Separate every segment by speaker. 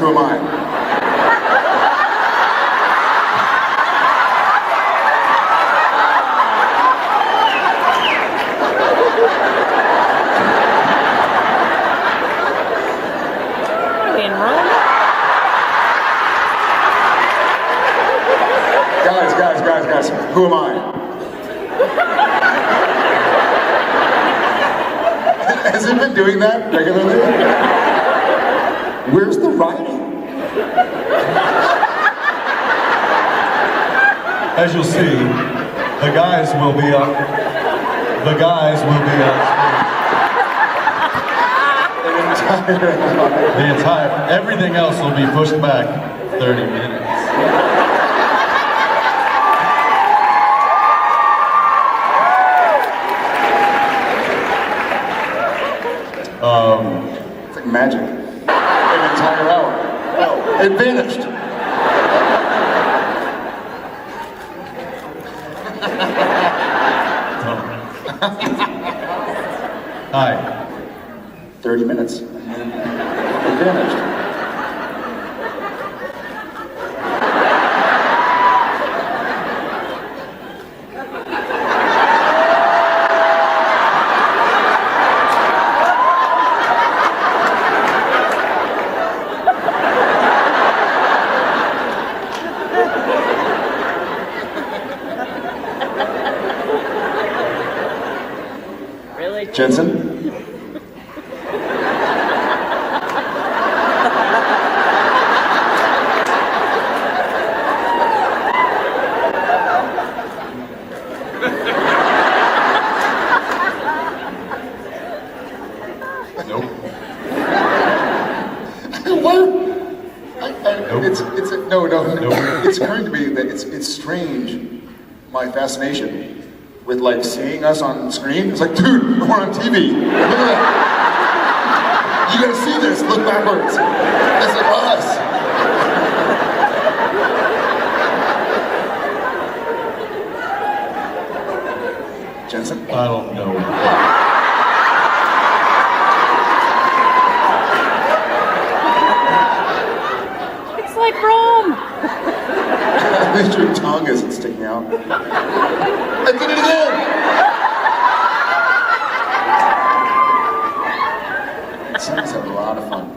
Speaker 1: who am I? Guys, who am I? Has it been doing that regularly? Where's the writing?
Speaker 2: As you'll see, the guys will be up. The guys will be up. The entire, everything else will be pushed back 30 minutes.
Speaker 1: It's like magic. An entire hour. Oh, it vanished.
Speaker 2: Hi.
Speaker 1: 30 minutes. It vanished. Jensen?
Speaker 2: Nope.
Speaker 1: What?
Speaker 2: Nope.
Speaker 1: No. It's occurring to me that it's strange, my fascination with like seeing us on screen. It's like, dude, we're on TV. Look at that. You gotta see this. Look backwards. It's like us. Jensen?
Speaker 2: I don't know.
Speaker 3: It's like Rome.
Speaker 1: At least your tongue isn't sticking out. I did it again! Sounds have a lot of fun.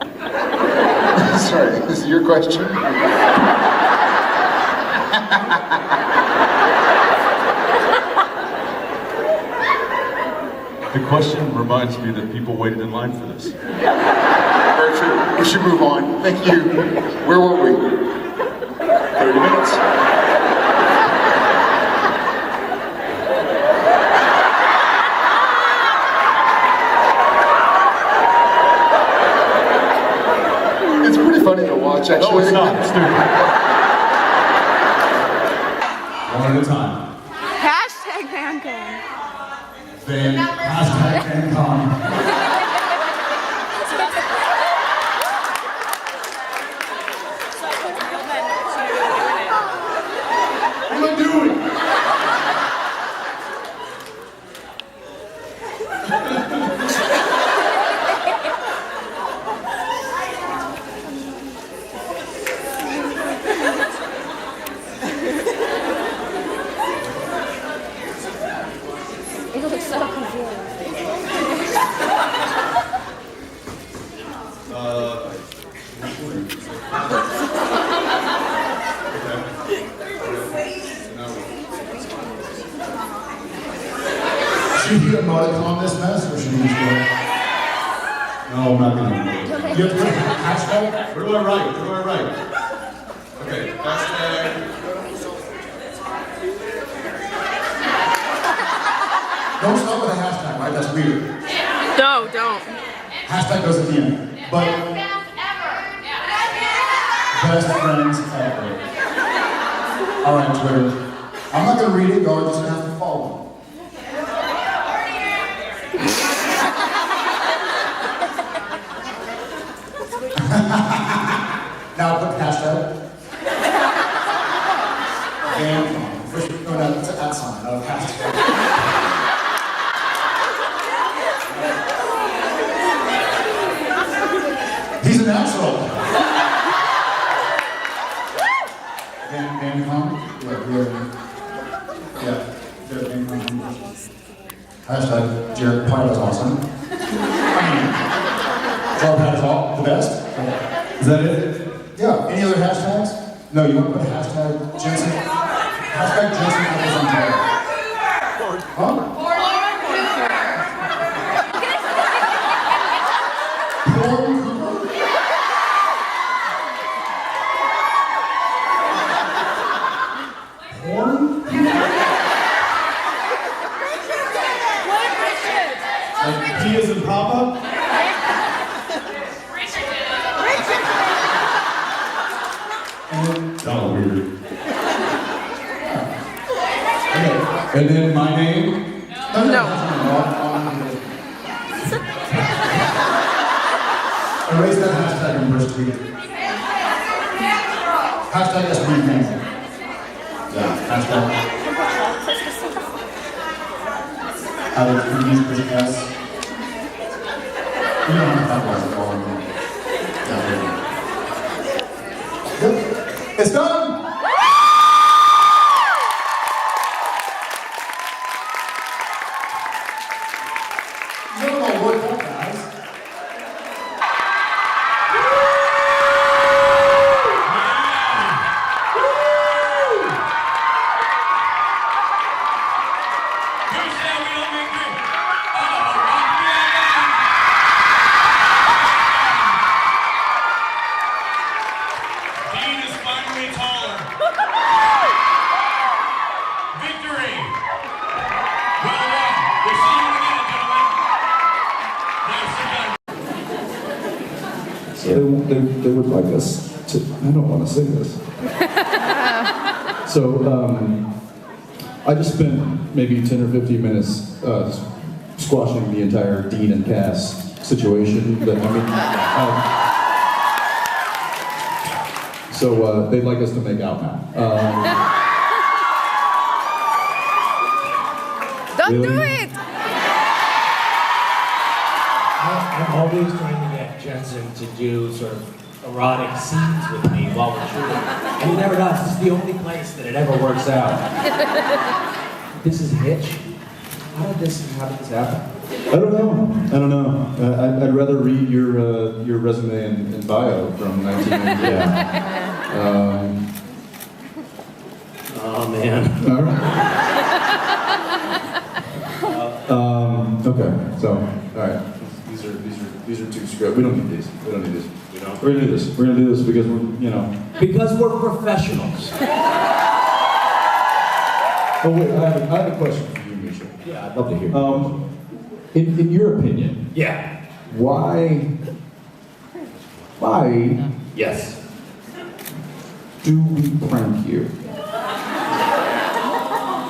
Speaker 1: Sorry, this is your question?
Speaker 2: The question reminds me that people waited in line for this.
Speaker 1: Very true. We should move on. Thank you. Where were we? 30 minutes. It's pretty funny to watch, actually.
Speaker 2: No, it's not. It's stupid.
Speaker 4: One at a time.
Speaker 3: Hashtag FanCon.
Speaker 4: Hashtag FanCon.
Speaker 1: What am I doing?
Speaker 3: It looks so confusing.
Speaker 4: Should you emoticon this mess, or should you just go? No, I'm not gonna. You have to put hashtag? Where do I write? Okay, hashtag. Don't start with a hashtag, right? That's weird.
Speaker 3: No, don't.
Speaker 4: Hashtag goes at the end. But best friends ever. All right, Twitter. I'm not gonna read it. Y'all are just gonna have to follow. Now put hashtag. And no, it's an at sign, not a hashtag. He's a natural. ping pong? Yeah, Jared ping pong. Hashtag Jared Pine is awesome. Job hat is all the best.
Speaker 2: Is that it?
Speaker 4: Yeah, any other hashtags? No, you want to put hashtag Jensen? Hashtag Jensen Apples on Tire. Huh? Porn Cooper? Porn?
Speaker 2: Like P as in Papa? Oh, weird. Okay, and then my name?
Speaker 3: No.
Speaker 4: Erase that hashtag and first tweet it. Hashtag SB. Yeah, hashtag. Alex, can you use this S? You don't have to capitalize it all. Yep. It's done! You don't know what that, guys.
Speaker 2: They would like us to, I don't want to say this. So, I just spent maybe 10 or 15 minutes squashing the entire Dean and Cass situation. But, so they'd like us to make out now.
Speaker 3: Don't
Speaker 2: Really?
Speaker 3: do it!
Speaker 5: I'm always trying to get Jensen to do sort of erotic scenes with me while we're shooting. And he never does. This is the only place that it ever works out. This is Hitch. How did this happen?
Speaker 2: I don't know. I'd rather read your resume and bio from 1990.
Speaker 5: Oh man.
Speaker 2: All right. Okay. So, all right. These are two scripts. We don't need these. We don't need this.
Speaker 5: You know?
Speaker 2: We're gonna do this. We're gonna do this because
Speaker 5: Because we're professionals.
Speaker 2: Oh wait, I have a question for you, Misha.
Speaker 5: Yeah, I'd love to hear.
Speaker 2: In your opinion,
Speaker 5: Yeah.
Speaker 2: why
Speaker 5: Yes.
Speaker 2: do we prank you?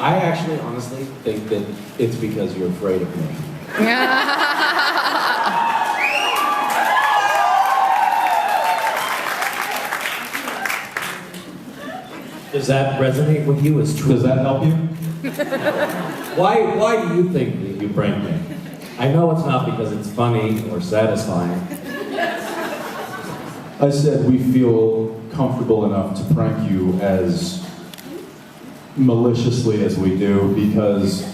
Speaker 5: I actually honestly think that it's because you're afraid of me. Does that resonate with you as true?
Speaker 2: Does that help you?
Speaker 5: Why do you think that you prank me? I know it's not because it's funny or satisfying.
Speaker 2: I said we feel comfortable enough to prank you as maliciously as we do because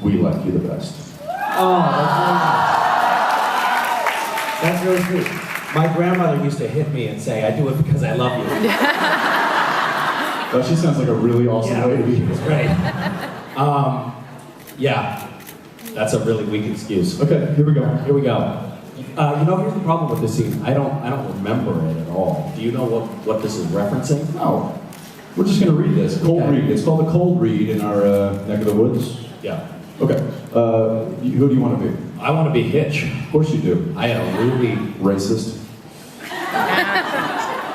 Speaker 2: we like you the best.
Speaker 5: Oh, that's really sweet. My grandmother used to hit me and say, I do it because I love you.
Speaker 2: Well, she sounds like a really awesome lady.
Speaker 5: It's great. Yeah, that's a really weak excuse.
Speaker 2: Okay, here we go.
Speaker 5: Here we go. Here's the problem with this scene. I don't remember it at all. Do you know what this is referencing?
Speaker 2: No, we're just gonna read this. Cold
Speaker 5: Okay.
Speaker 2: read. It's called a cold read in our neck of the woods.
Speaker 5: Yeah.
Speaker 2: Okay. Who do you want to be?
Speaker 5: I want to be Hitch.
Speaker 2: Of course you do.
Speaker 5: I am really...
Speaker 2: Racist.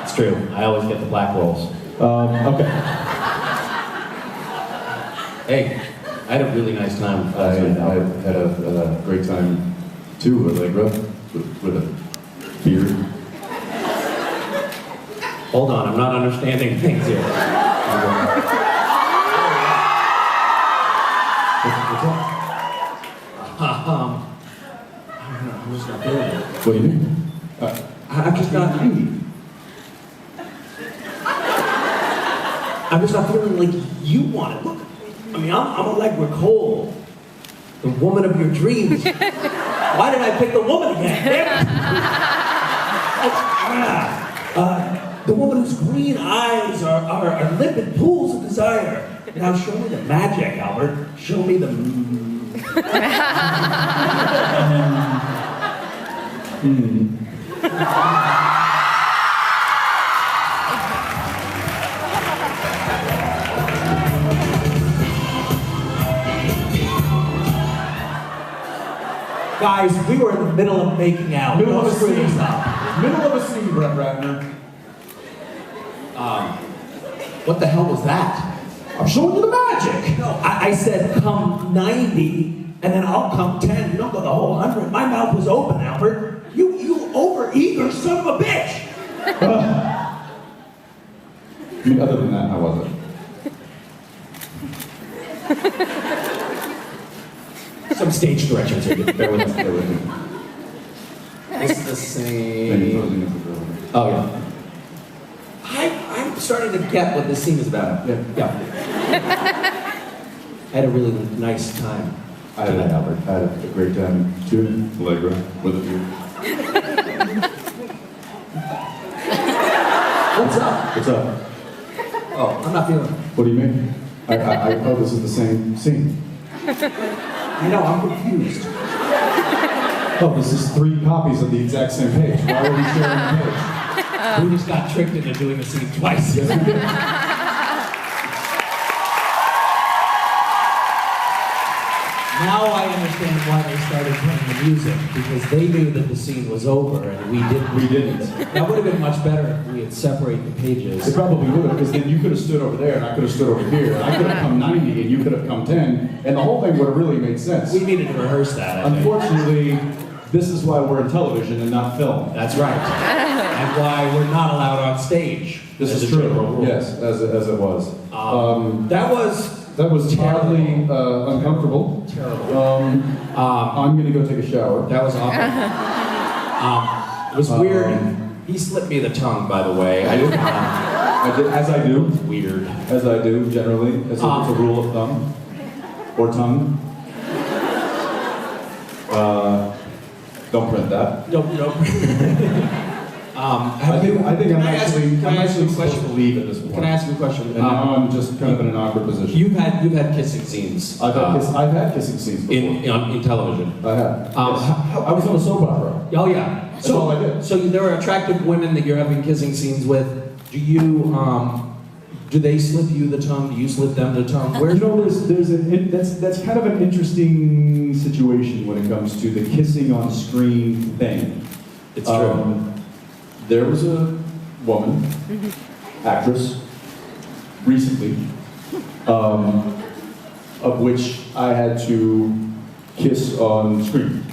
Speaker 5: It's true. I always get the black rolls.
Speaker 2: Okay.
Speaker 5: Hey, I had a really nice time
Speaker 2: I
Speaker 5: last night.
Speaker 2: had a great time too, Allegra, with a beard.
Speaker 5: Hold on, I'm not understanding things here. I'm just not feeling it.
Speaker 2: What do you mean?
Speaker 5: I'm just not... I'm never stop feeling like you want it. Look, I mean, I'm Allegra Cole, the woman of your dreams. Why did I pick the woman again? Damn it. The woman whose green eyes are limpid pools of desire. Now show me the magic, Albert. Show me the... Guys, we were in the middle of making out.
Speaker 2: Middle of a
Speaker 5: Don't screw this
Speaker 2: scene.
Speaker 5: up.
Speaker 2: Middle of a scene, Brett Ratner.
Speaker 5: What the hell was that?
Speaker 2: I'm showing you the magic.
Speaker 5: No, I said come 90, and then I'll come 10. You don't go the whole 100. My mouth was open, Albert. You over-eager son of a bitch.
Speaker 2: I mean, other than that, I wasn't.
Speaker 5: Some stage directions here.
Speaker 2: Bear with me.
Speaker 5: It's the same.
Speaker 2: Oh, yeah.
Speaker 5: I'm starting to get what this scene is about. Yeah. I had a really nice time.
Speaker 2: I had a great time too, Allegra, with a beer.
Speaker 5: What's up?
Speaker 2: What's up?
Speaker 5: Oh, I'm not feeling it.
Speaker 2: What do you mean? I this is the same scene.
Speaker 5: I know, I'm confused.
Speaker 2: Oh, this is 3 copies of the exact same page. Why are we sharing the page?
Speaker 5: We just got tricked into doing the scene twice.
Speaker 2: Yes, we did.
Speaker 5: Now I understand why they started playing the music, because they knew that the scene was over and we didn't.
Speaker 2: We didn't.
Speaker 5: That would have been much better if we had separated the pages.
Speaker 2: It probably would have, because then you could have stood over there and I could have stood over here, and I could have come 90 and you could have come 10, and the whole thing would have really made sense.
Speaker 5: We needed to rehearse that, I think.
Speaker 2: Unfortunately, this is why we're in television and not film.
Speaker 5: That's right. And why we're not allowed on stage.
Speaker 2: This
Speaker 5: as
Speaker 2: is
Speaker 5: a
Speaker 2: true.
Speaker 5: general rule.
Speaker 2: Yes, as it was.
Speaker 5: That was
Speaker 2: terribly uncomfortable.
Speaker 5: terrible.
Speaker 2: I'm gonna go take a shower.
Speaker 5: That was awful. It was weird. He slipped me the tongue, by the way. I didn't.
Speaker 2: I did, as I do.
Speaker 5: Weird.
Speaker 2: As I do, generally, as a rule of thumb. Or tongue. Don't print that.
Speaker 5: Nope.
Speaker 2: I think I'm actually supposed to leave at this point.
Speaker 5: Can I ask you a question?
Speaker 2: And now I'm just kind of in an awkward position.
Speaker 5: You've had kissing scenes.
Speaker 2: I've had kissing scenes before.
Speaker 5: in television.
Speaker 2: I have.
Speaker 5: Yes.
Speaker 2: I was on a soap opera.
Speaker 5: Oh yeah.
Speaker 2: That's all I did.
Speaker 5: So there are attractive women that you're having kissing scenes with. Do you do they slip you the tongue? Do you slip them the tongue? Where?
Speaker 2: You know, that's kind of an interesting situation when it comes to the kissing on screen thing.
Speaker 5: It's true.
Speaker 2: There was a woman, actress, recently, of which I had to kiss on screen.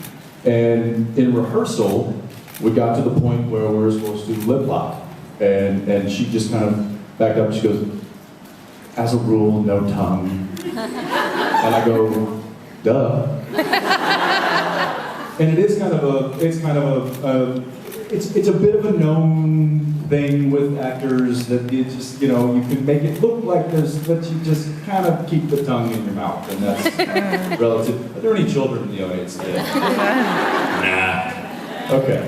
Speaker 2: And in rehearsal, we got to the point where we were supposed to lip lock. And she just kind of backed up, she goes, as a rule, no tongue. And I go, duh. And it is kind of it's a bit of a known thing with actors that you just, you can make it look like but you just kind of keep the tongue in your mouth, and that's relative. Are there any children in the audience today? Nah. Okay.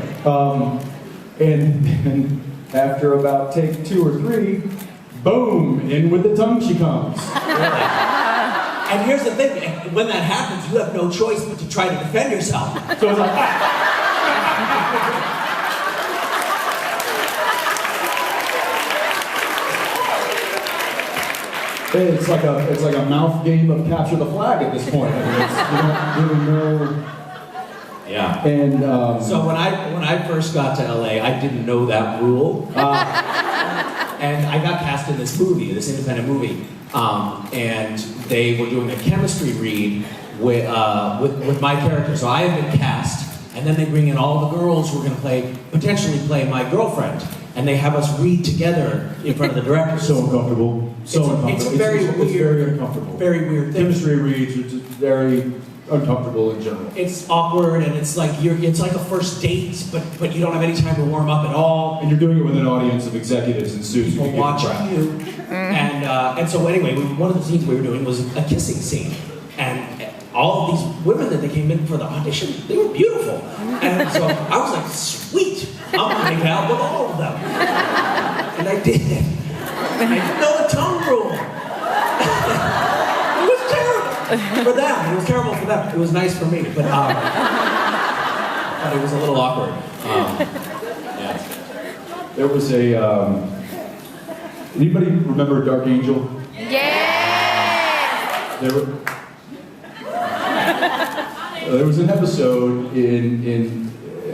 Speaker 2: And then after about take 2 or 3, boom, in with the tongue she comes.
Speaker 5: And here's the thing, when that happens, you have no choice but to try to defend yourself.
Speaker 2: So it's like, it's like a mouth game of capture the flag at this point. I mean, you don't really know.
Speaker 5: Yeah.
Speaker 2: And
Speaker 5: so when I first got to LA, I didn't know that rule, and I got cast in this movie, this independent movie, and they were doing a chemistry read with my character. So I had been cast, and then they bring in all the girls who are going to potentially play my girlfriend, and they have us read together in front of the director.
Speaker 2: So uncomfortable. So uncomfortable.
Speaker 5: It's very weird.
Speaker 2: It's very uncomfortable.
Speaker 5: Very weird thing.
Speaker 2: Chemistry reads are just very uncomfortable in general.
Speaker 5: It's awkward, and it's like a first date, but you don't have any time to warm up at all.
Speaker 2: And you're doing it with an audience of executives and suits.
Speaker 5: People watching you. And so anyway, one of the scenes we were doing was a kissing scene. And all of these women that they came in for the audition, they were beautiful. And so I was like, sweet, I'm gonna make out with all of them. And I did. And I didn't know the tongue rule. It was terrible for them. It was terrible for them. It was nice for me, but it was a little awkward. Yeah.
Speaker 2: There was a, anybody remember Dark Angel?
Speaker 3: Yeah.
Speaker 2: There was an episode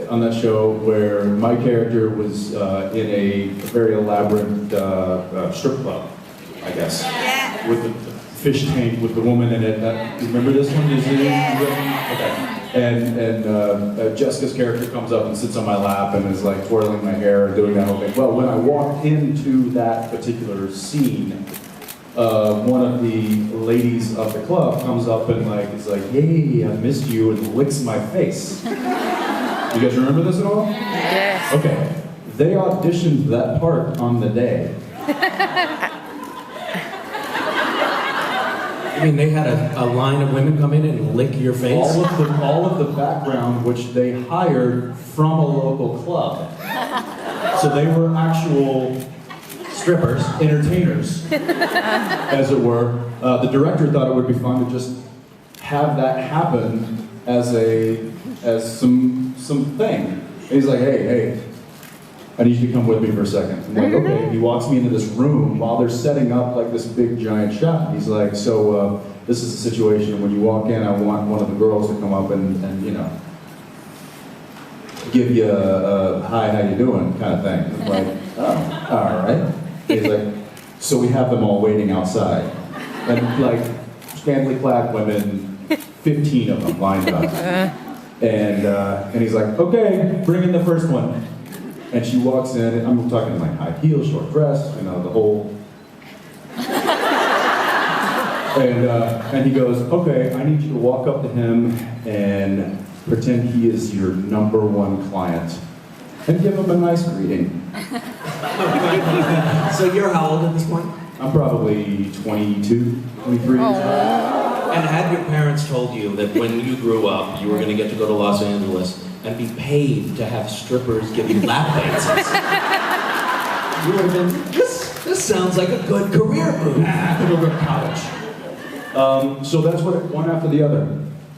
Speaker 2: on that show where my character was in a very elaborate strip club, I guess.
Speaker 3: Yeah.
Speaker 2: With the fish tank with the woman in it. You remember this one? Okay. And Jessica's character comes up and sits on my lap and is like twirling my hair and doing that whole thing. Well, when I walked into that particular scene, one of the ladies of the club comes up and is like, hey, I missed you, and licks my face. You guys remember this at all?
Speaker 3: Yes.
Speaker 2: Okay. They auditioned that part on the day.
Speaker 5: I mean, they had a line of women come in and lick your face?
Speaker 2: All of the background, which they hired from a local club. So they were actual
Speaker 5: Strippers.
Speaker 2: entertainers, as it were. The director thought it would be fun to just have that happen as some thing. And he's like, hey, I need you to come with me for a second. I'm like, okay. He walks me into this room while they're setting up this big giant shot. He's like, so this is the situation. When you walk in, I want one of the girls to come up and give you a hi, how you doing kind of thing. I'm like, oh, all right. He's like, so we have them all waiting outside. And scantily clad women, 15 of them lined up. And he's like, okay, bring in the first one. And she walks in, and I'm talking high heels, short dress, the whole. And he goes, okay, I need you to walk up to him and pretend he is your #1 client. And give him a nice greeting.
Speaker 5: So you're how old at this point?
Speaker 2: I'm probably 22, 23 years old.
Speaker 5: And had your parents told you that when you grew up, you were going to get to go to Los Angeles and be paid to have strippers give you lap dances, you would have been, this sounds like a good career move.
Speaker 2: I could go to college. So that's one after the other.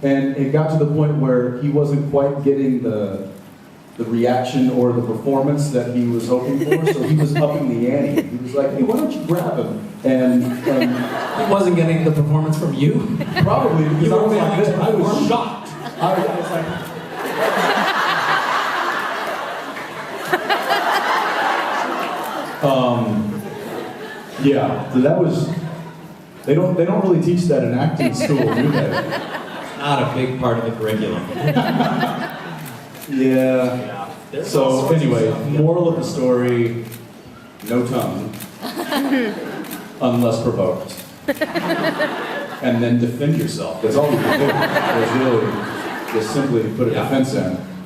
Speaker 2: And it got to the point where he wasn't quite getting the reaction or the performance that he was hoping for, so he was upping the ante. He was like, hey, why don't you grab him? And
Speaker 5: He wasn't getting the performance from you?
Speaker 2: probably because
Speaker 5: You
Speaker 2: I was
Speaker 5: were
Speaker 2: like this. I was
Speaker 5: perform?
Speaker 2: shocked. I was like, yeah, so that was, they don't really teach that in acting school, do they?
Speaker 5: Not a big part of the curriculum.
Speaker 2: Yeah.
Speaker 5: There's all
Speaker 2: So
Speaker 5: sorts of
Speaker 2: anyway,
Speaker 5: stuff, yeah.
Speaker 2: moral of the story, no tongue. Unless provoked. And then defend yourself. That's all you can do. Is really just simply put a defense in.